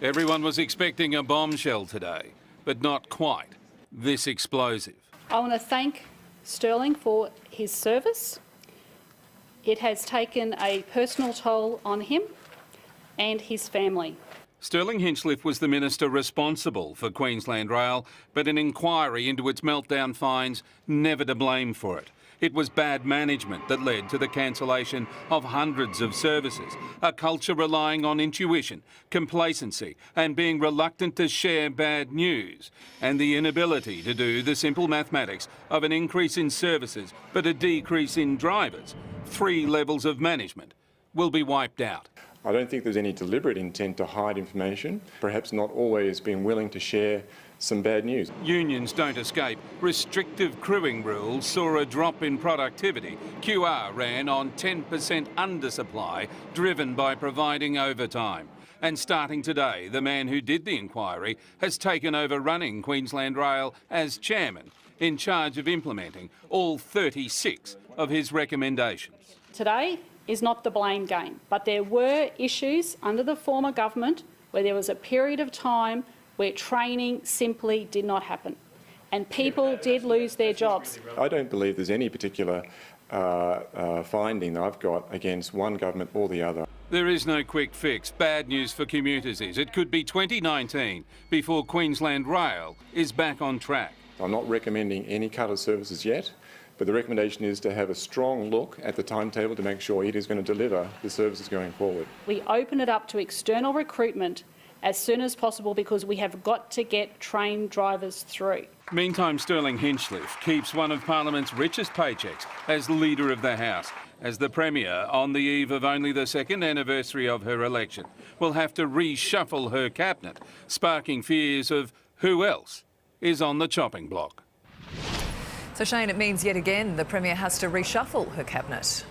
Everyone was expecting a bombshell today, but not quite this explosive. I want to thank Sterling for his service. It has taken a personal toll on him and his family. Sterling Hinchliffe was the minister responsible for Queensland Rail, but an inquiry into its meltdown finds never to blame for it. It was bad management that led to the cancellation of hundreds of services, a culture relying on intuition, complacency and being reluctant to share bad news, and the inability to do the simple mathematics of an increase in services but a decrease in drivers. 3 levels of management will be wiped out. I don't think there's any deliberate intent to hide information, perhaps not always being willing to share some bad news. Unions don't escape. Restrictive crewing rules saw a drop in productivity. QR ran on 10% undersupply, driven by providing overtime. And starting today, the man who did the inquiry has taken over running Queensland Rail as chairman, in charge of implementing all 36 of his recommendations. Today is not the blame game, but there were issues under the former government where there was a period of time where training simply did not happen and people did lose their jobs. I don't believe there's any particular finding that I've got against one government or the other. There is no quick fix. Bad news for commuters is it could be 2019 before Queensland Rail is back on track. I'm not recommending any cut of services yet, but the recommendation is to have a strong look at the timetable to make sure it is going to deliver the services going forward. We open it up to external recruitment as soon as possible because we have got to get trained drivers through. Meantime, Sterling Hinchliffe keeps one of Parliament's richest paychecks as Leader of the House, as the Premier, on the eve of only the 2nd anniversary of her election, will have to reshuffle her cabinet, sparking fears of who else is on the chopping block. So, Shane, it means yet again the Premier has to reshuffle her cabinet.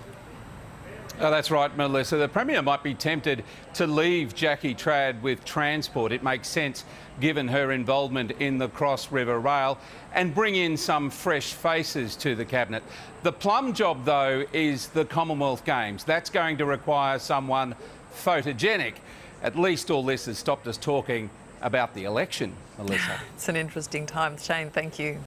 Oh, that's right, Melissa. The Premier might be tempted to leave Jackie Trad with Transport. It makes sense given her involvement in the Cross River Rail, and bring in some fresh faces to the cabinet. The plum job, though, is the Commonwealth Games. That's going to require someone photogenic. At least all this has stopped us talking about the election, Melissa. It's an interesting time. Shane, thank you.